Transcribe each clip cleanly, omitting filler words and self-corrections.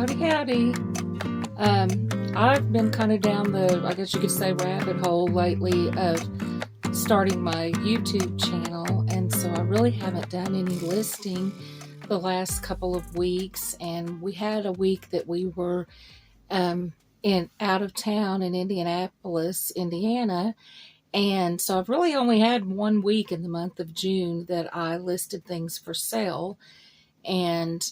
Howdy, howdy. I've been kind of down the, I guess you could say, rabbit hole lately of starting my YouTube channel, and so I really haven't done any listing the last couple of weeks. And we had a week that we were out of town in Indianapolis, Indiana, and so I've really only had 1 week in the month of June that I listed things for sale, and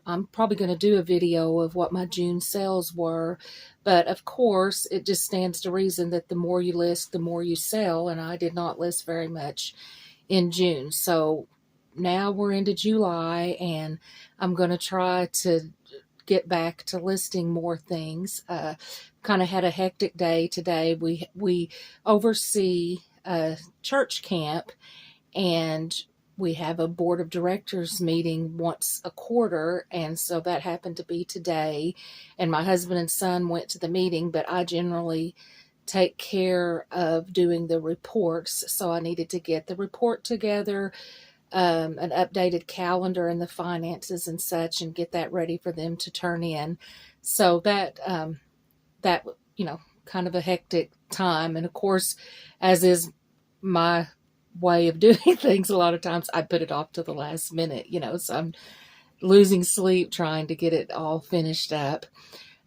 I'm probably going to do a video of what my June sales were, but of course it just stands to reason that the more you list, the more you sell, and I did not list very much in June. So now we're into July, and I'm going to try to get back to listing more things. Kind of had a hectic day today. We oversee a church camp, and we have a board of directors meeting once a quarter, and so that happened to be today. And my husband and son went to the meeting, but I generally take care of doing the reports, so I needed to get the report together, an updated calendar and the finances and such, and get that ready for them to turn in. So that kind of a hectic time. And of course, as is my way of doing things, a lot of times I put it off to the last minute, so I'm losing sleep trying to get it all finished up.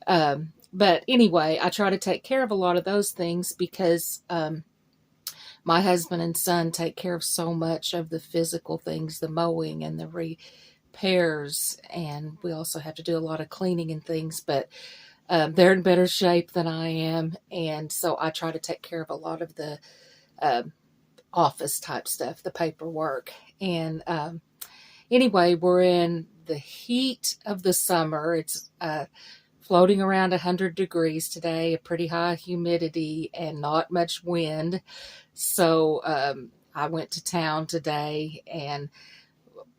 But anyway, I try to take care of a lot of those things because my husband and son take care of so much of the physical things, the mowing and the repairs, and we also have to do a lot of cleaning and things, but they're in better shape than I am, and so I try to take care of a lot of the office type stuff, the paperwork. And anyway, we're in the heat of the summer. It's floating around 100 degrees today, a pretty high humidity and not much wind. So I went to town today and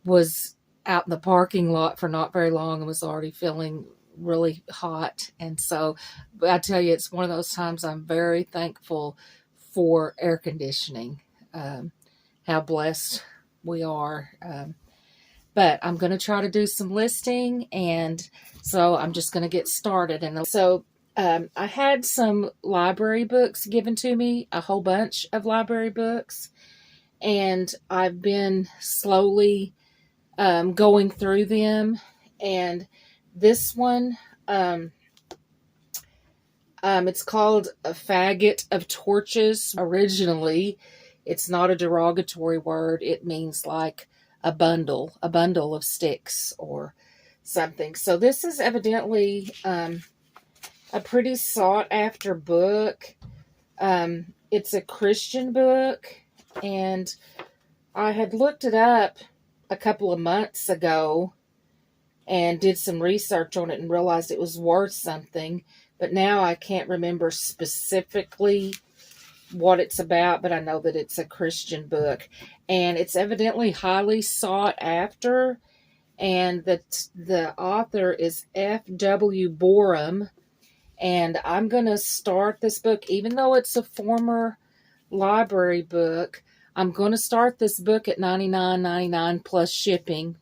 was out in the parking lot for not very long and was already feeling really hot. And so I tell you, it's one of those times I'm very thankful for air conditioning. How blessed we are. But I'm going to try to do some listing, and so I'm just going to get started. And so I had some library books given to me, a whole bunch of library books, and I've been slowly going through them. And this one, it's called A Faggot of Torches. Originally, it's not a derogatory word. It means like a bundle of sticks or something. So this is evidently a pretty sought after book. It's a Christian book, and I had looked it up a couple of months ago and did some research on it and realized it was worth something. But now I can't remember specifically what it's about, but I know that it's a Christian book, and it's evidently highly sought after, and the author is F.W. Borum, and I'm going to start this book, even though it's a former library book. I'm going to start this book at $99.99 plus shipping,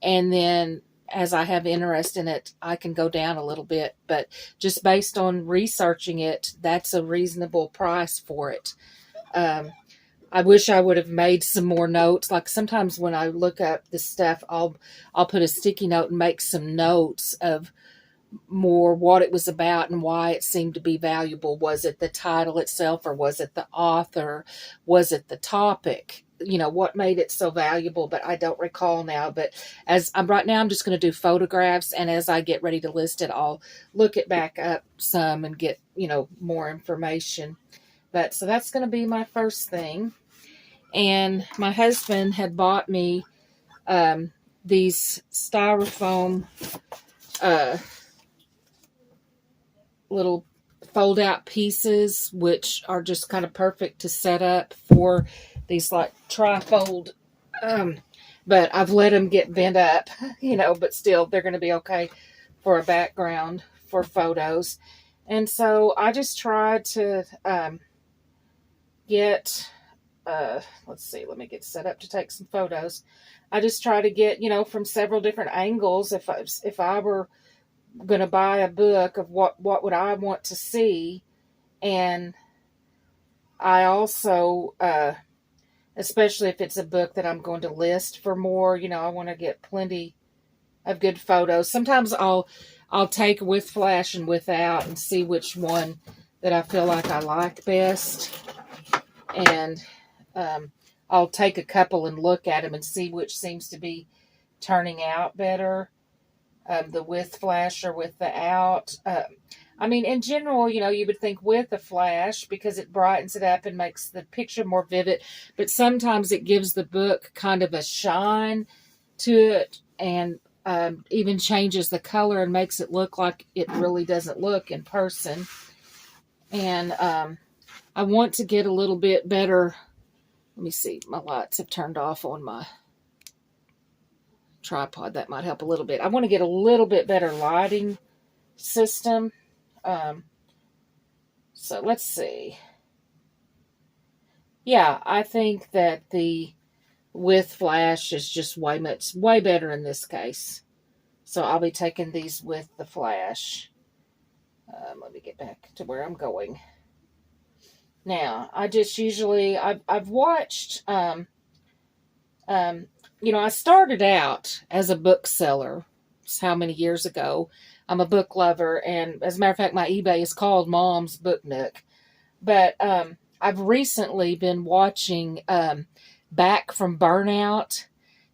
and then as I have interest in it, I can go down a little bit, but just based on researching it, that's a reasonable price for it. I wish I would have made some more notes. Like sometimes when I look up the stuff, I'll put a sticky note and make some notes of more what it was about and why it seemed to be valuable. Was it the title itself, or was it the author? Was it the topic? What made it so valuable, but I don't recall now. But right now, I'm just going to do photographs, and as I get ready to list it, I'll look it back up some and get, more information. But so that's going to be my first thing. And my husband had bought me these styrofoam little fold out pieces, which are just kind of perfect to set up for these like trifold, but I've let them get bent up, but still they're going to be okay for a background for photos. And so I just tried to get, let's see, let me get set up to take some photos. I just try to get, from several different angles. If I were going to buy a book of what would I want to see. And I also, especially if it's a book that I'm going to list for more, I want to get plenty of good photos. Sometimes I'll take with flash and without and see which one that I feel like I like best. And I'll take a couple and look at them and see which seems to be turning out better, the with flash or without. I mean, in general, you would think with a flash because it brightens it up and makes the picture more vivid. But sometimes it gives the book kind of a shine to it, and even changes the color and makes it look like it really doesn't look in person. And I want to get a little bit better. Let me see. My lights have turned off on my tripod. That might help a little bit. I want to get a little bit better lighting system. So let's see. Yeah, I think that the with flash is just way better in this case. So I'll be taking these with the flash. Let me get back to where I'm going. Now, I just usually, I've watched, I started out as a bookseller. That's how many years ago. I'm a book lover, and as a matter of fact, my eBay is called Mom's Book Nook. But I've recently been watching Back from Burnout.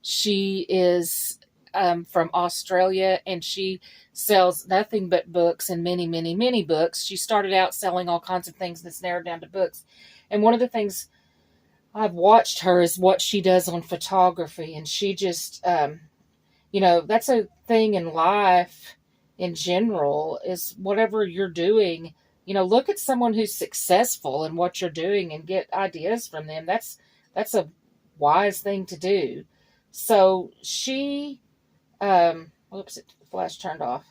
She is from Australia, and she sells nothing but books and many, many, many books. She started out selling all kinds of things that's narrowed down to books. And one of the things I've watched her is what she does on photography. And she just, that's a thing in life in general, is whatever you're doing, look at someone who's successful in what you're doing and get ideas from them. That's a wise thing to do. So she, whoops, the flash turned off.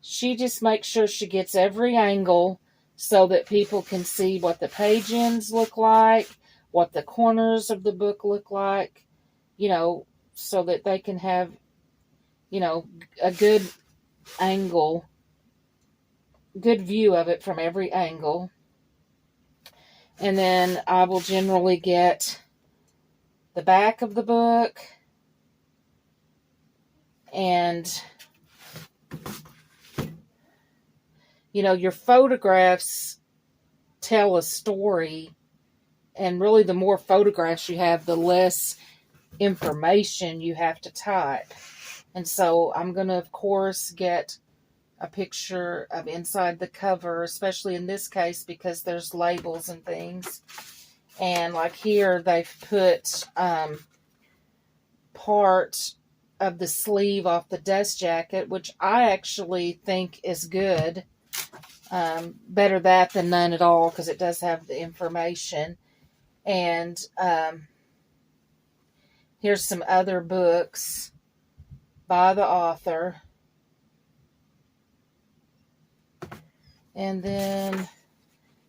She just makes sure she gets every angle so that people can see what the page ends look like, what the corners of the book look like, so that they can have, a good angle, good view of it from every angle. And then I will generally get the back of the book, and your photographs tell a story, and really the more photographs you have, the less information you have to type. And so I'm going to, of course, get a picture of inside the cover, especially in this case because there's labels and things. And like here, they've put part of the sleeve off the dust jacket, which I actually think is good. Better that than none at all, because it does have the information. And here's some other books by the author. And then,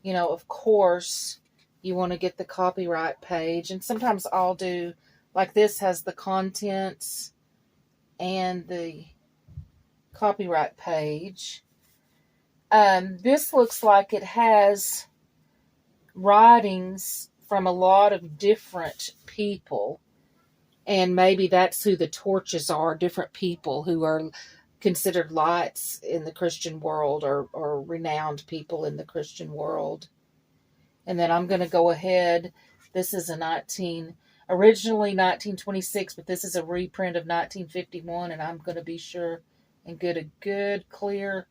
of course, you want to get the copyright page. And sometimes I'll do, like this has the contents and the copyright page. This looks like it has writings from a lot of different people. And maybe that's who the torches are, different people who are considered lights in the Christian world, or renowned people in the Christian world. And then I'm going to go ahead. This is originally 1926, but this is a reprint of 1951, and I'm going to be sure and get a good, clear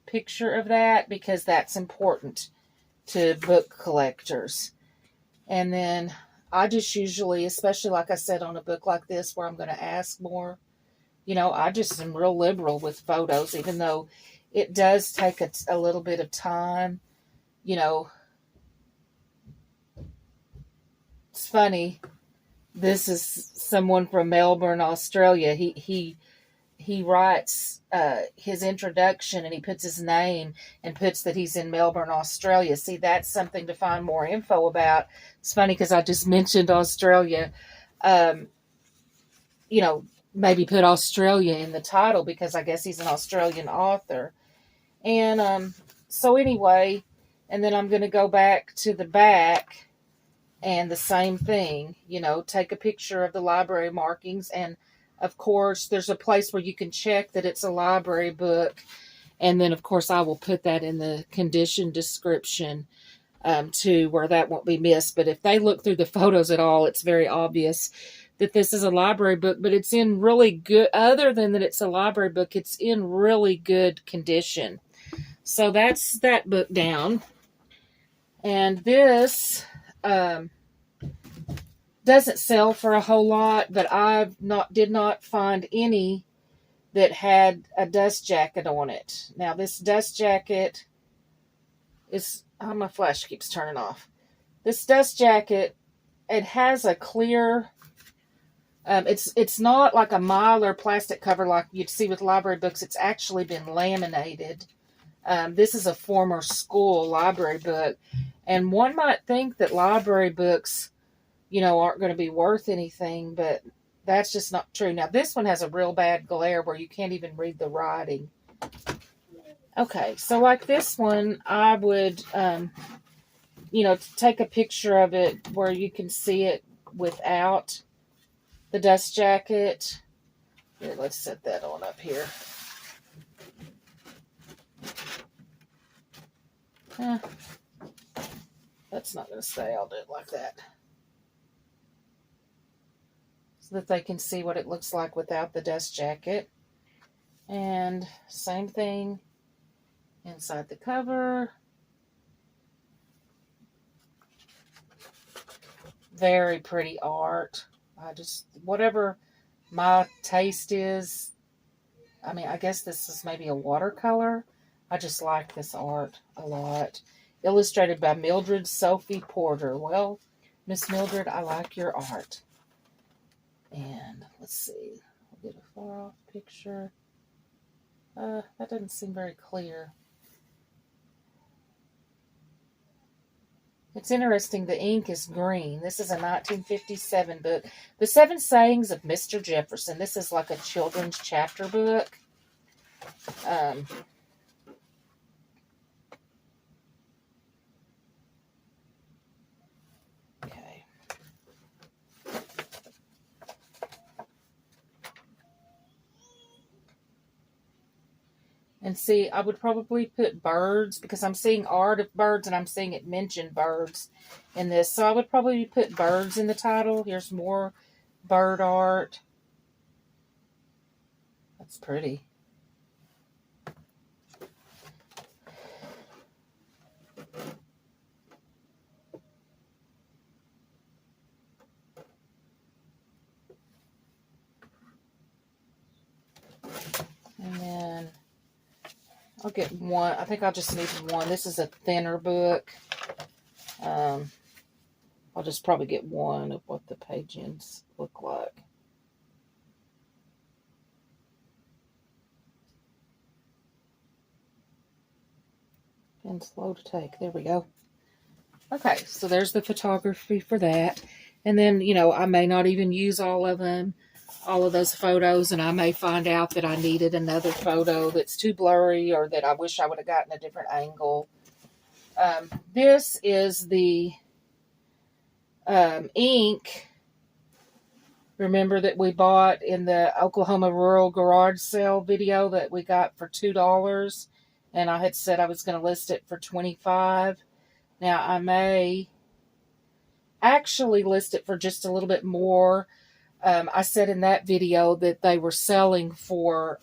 picture of that, because that's important to book collectors. And then I just usually, especially like I said on a book like this where I'm going to ask more, I just am real liberal with photos, even though it does take a little bit of time. It's funny. This is someone from Melbourne, Australia. He writes his introduction, and he puts his name and puts that he's in Melbourne, Australia. See, that's something to find more info about. It's funny because I just mentioned Australia. maybe put Australia in the title because I guess he's an Australian author. And so anyway, and then I'm going to go back to the back and the same thing, you know, take a picture of the library markings. And of course, there's a place where you can check that it's a library book. And then, of course, I will put that in the condition description too, where that won't be missed. But if they look through the photos at all, it's very obvious that this is a library book, but it's in really good, other than that it's a library book, it's in really good condition. So that's that book down. And this doesn't sell for a whole lot, but I did not find any that had a dust jacket on it. Now this dust jacket is, oh, my flash keeps turning off. This dust jacket, it has a clear, it's not like a Mylar plastic cover like you'd see with library books. It's actually been laminated. This is a former school library book. And one might think that library books, you know, aren't going to be worth anything, but that's just not true. Now, this one has a real bad glare where you can't even read the writing. Okay, so like this one, I would, you know, take a picture of it where you can see it without the dust jacket. Here, let's set that on up here. That's not going to stay. I'll do it like that, so that they can see what it looks like without the dust jacket. And same thing inside the cover. Very pretty art. Whatever my taste is, I mean, I guess this is maybe a watercolor. I just like this art a lot. Illustrated by Mildred Sophie Porter. Well, Miss Mildred, I like your art. And let's see. I'll get a far off picture. That doesn't seem very clear. It's interesting, the ink is green. This is a 1957 book. The Seven Sayings of Mr. Jefferson. This is like a children's chapter book. Okay. And see, I would probably put birds because I'm seeing art of birds and I'm seeing it mention birds in this. So I would probably put birds in the title. Here's more bird art. That's pretty. And then I'll get one. I think I'll just need one. This is a thinner book. I'll just probably get one of what the page ends look like. And slow to take. There we go. Okay, so there's the photography for that. And then, you know, I may not even use all of them, all of those photos, and I may find out that I needed another photo that's too blurry or that I wish I would have gotten a different angle. This is the ink. Remember that we bought in the Oklahoma Rural Garage Sale video that we got for $2, and I had said I was going to list it for $25. Now I may actually list it for just a little bit more. I said in that video that they were selling for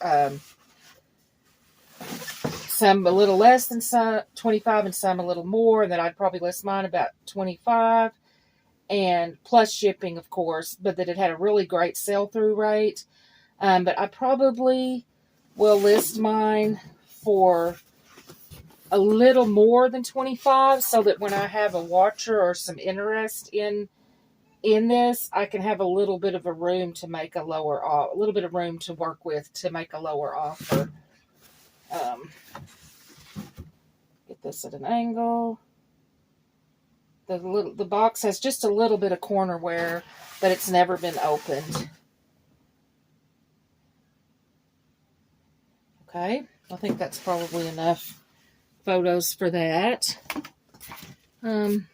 some a little less than some 25 and some a little more, and that I'd probably list mine about 25 and plus shipping, of course, but that it had a really great sell-through rate. But I probably will list mine for a little more than 25 so that when I have a watcher or some interest in this, I can have a little bit of a room to make a little bit of room to work with to make a lower offer. Get this at an angle. The box has just a little bit of corner wear, but it's never been opened. Okay, I think that's probably enough photos for that. Then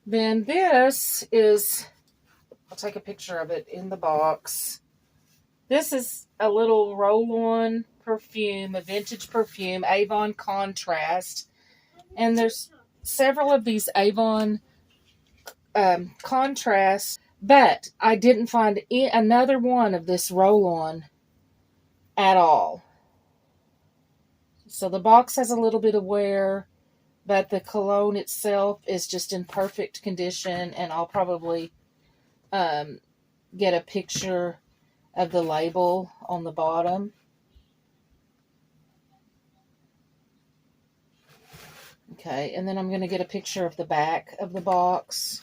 this is, I'll take a picture of it in the box. This is a little roll-on perfume, a vintage perfume, Avon Contrast. And there's several of these Avon Contrast, but I didn't find another one of this roll-on at all. So the box has a little bit of wear, but the cologne itself is just in perfect condition, and I'll probably get a picture of the label on the bottom. Okay, and then I'm going to get a picture of the back of the box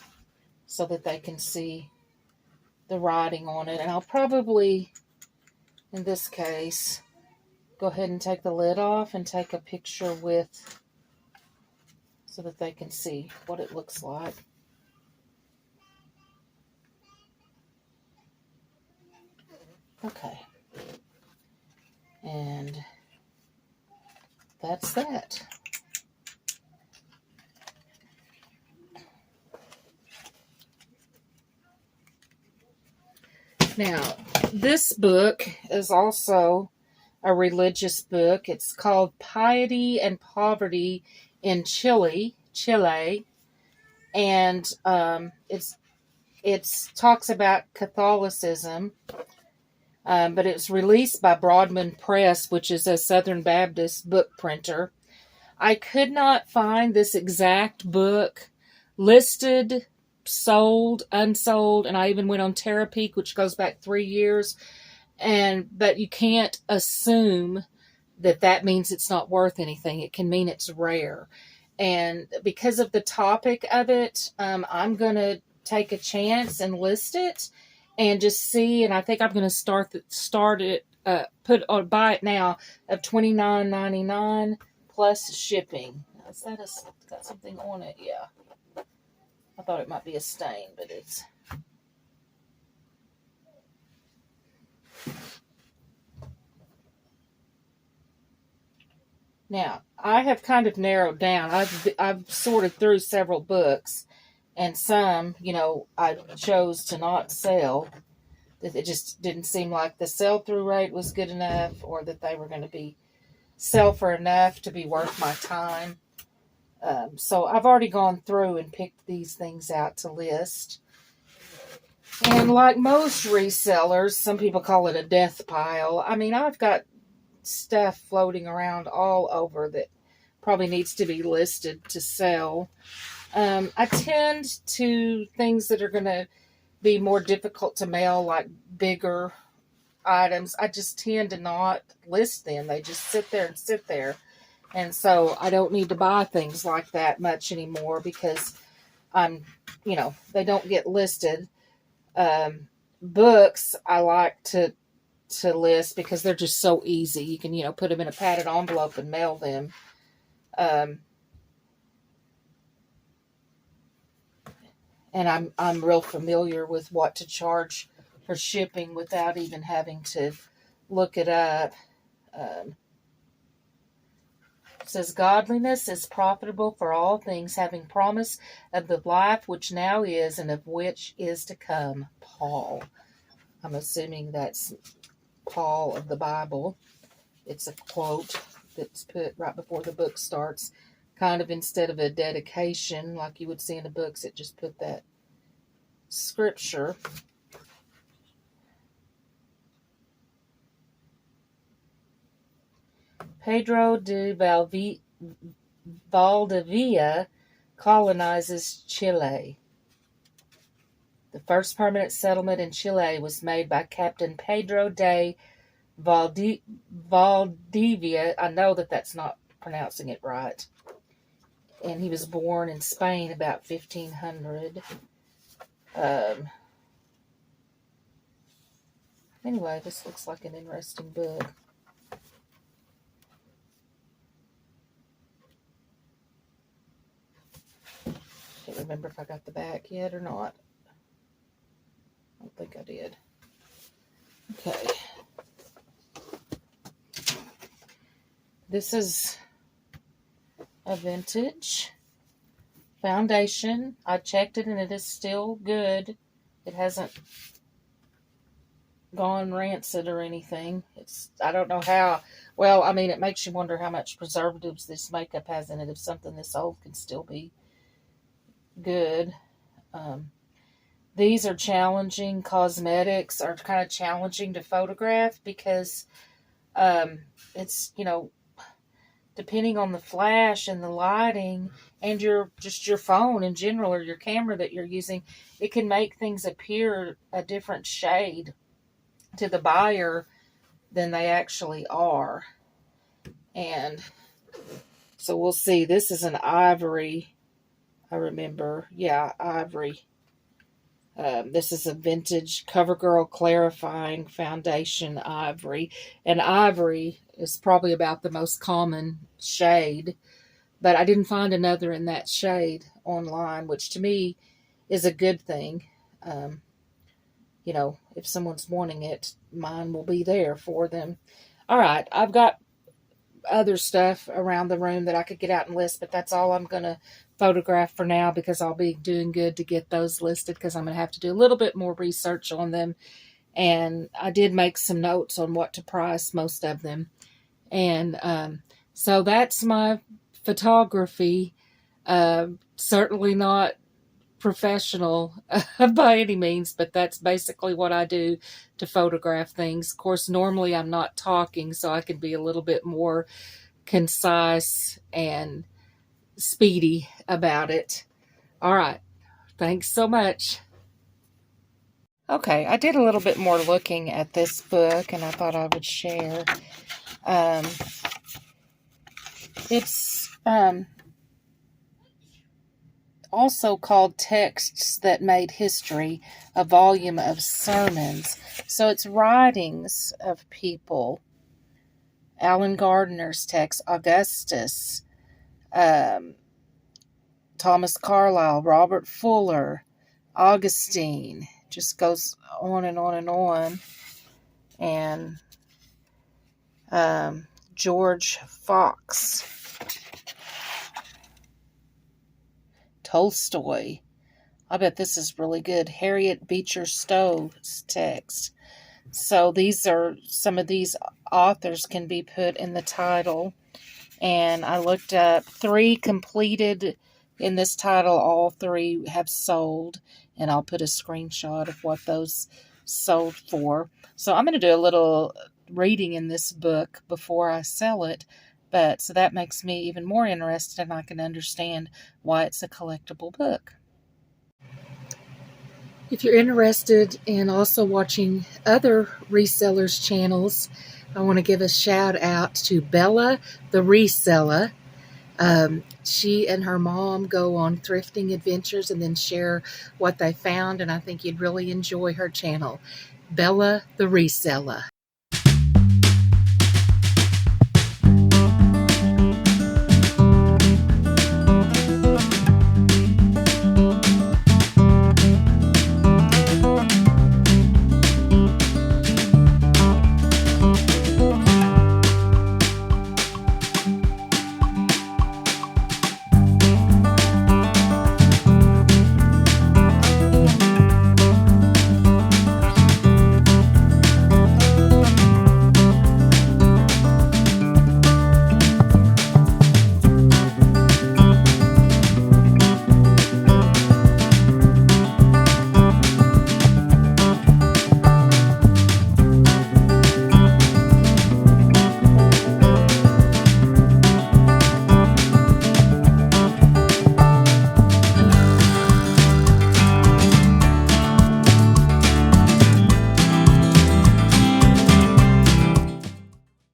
so that they can see the writing on it. And I'll probably, in this case, go ahead and take the lid off and take a picture with, so that they can see what it looks like. Okay. And that's that. Now, this book is also a religious book. It's called Piety and Poverty in Chile, and it's talks about Catholicism, but it was released by Broadman Press, which is a Southern Baptist book printer. I could not find this exact book listed, sold, unsold, and I even went on Terapeak, which goes back 3 years, but you can't assume that means it's not worth anything. It can mean it's rare. And because of the topic of it, I'm going to take a chance and list it and just see. And I think I'm going to buy it now of $29.99 plus shipping. Is that got something on it? Yeah. I thought it might be a stain, but it's... Now, I have kind of narrowed down. I've sorted through several books, and some, I chose to not sell. It just didn't seem like the sell-through rate was good enough, or that they were going to sell for enough to be worth my time. So I've already gone through and picked these things out to list. And like most resellers, some people call it a death pile. I mean, I've got stuff floating around all over that probably needs to be listed to sell. I tend to things that are going to be more difficult to mail, like bigger items. I just tend to not list them. They just sit there. And so I don't need to buy things like that much anymore because they don't get listed. Books I like to list because they're just so easy. You can, put them in a padded envelope and mail them. And I'm real familiar with what to charge for shipping without even having to look it up. It says, godliness is profitable for all things, having promise of the life which now is and of which is to come. Paul. I'm assuming that's Paul of the Bible. It's a quote that's put right before the book starts, kind of instead of a dedication like you would see in the books. It just put that scripture. Pedro de Valdivia colonizes Chile. The first permanent settlement in Chile was made by Captain Pedro de Valdivia. I know that's not pronouncing it right. And he was born in Spain about 1500. Anyway, this looks like an interesting book. Can't remember if I got the back yet or not. I don't think I did. Okay. This is a vintage foundation. I checked it and it is still good. It hasn't gone rancid or anything. I don't know how. Well, I mean, it makes you wonder how much preservatives this makeup has in it. If something this old can still be good. These are challenging. Cosmetics are kind of challenging to photograph because it's, depending on the flash and the lighting and your phone in general or your camera that you're using, it can make things appear a different shade to the buyer than they actually are. And so we'll see. This is an ivory, I remember. Yeah, ivory. This is a vintage CoverGirl clarifying foundation ivory. And ivory is probably about the most common shade, but I didn't find another in that shade online, which to me is a good thing. If someone's wanting it, mine will be there for them. All right, I've got other stuff around the room that I could get out and list, but that's all I'm going to photograph for now because I'll be doing good to get those listed because I'm going to have to do a little bit more research on them. And I did make some notes on what to price most of them. And so that's my photography. Certainly not professional by any means, but that's basically what I do to photograph things. Of course, normally I'm not talking, so I can be a little bit more concise and speedy about it. All right. Thanks so much. Okay, I did a little bit more looking at this book, and I thought I would share. It's also called Texts That Made History, a volume of sermons. So it's writings of people. Alan Gardner's text, Augustus, Thomas Carlyle, Robert Fuller, Augustine, just goes on and on and on. And George Fox, Tolstoy. I bet this is really good. Harriet Beecher Stowe's text. So these are, some of these authors can be put in the title. And I looked up 3 completed in this title. All 3 have sold. And I'll put a screenshot of what those sold for. So I'm going to do a little reading in this book before I sell it. So that makes me even more interested, and I can understand why it's a collectible book. If you're interested in also watching other resellers' channels, I want to give a shout out to Bella the Reseller. She and her mom go on thrifting adventures and then share what they found, and I think you'd really enjoy her channel. Bella the Reseller.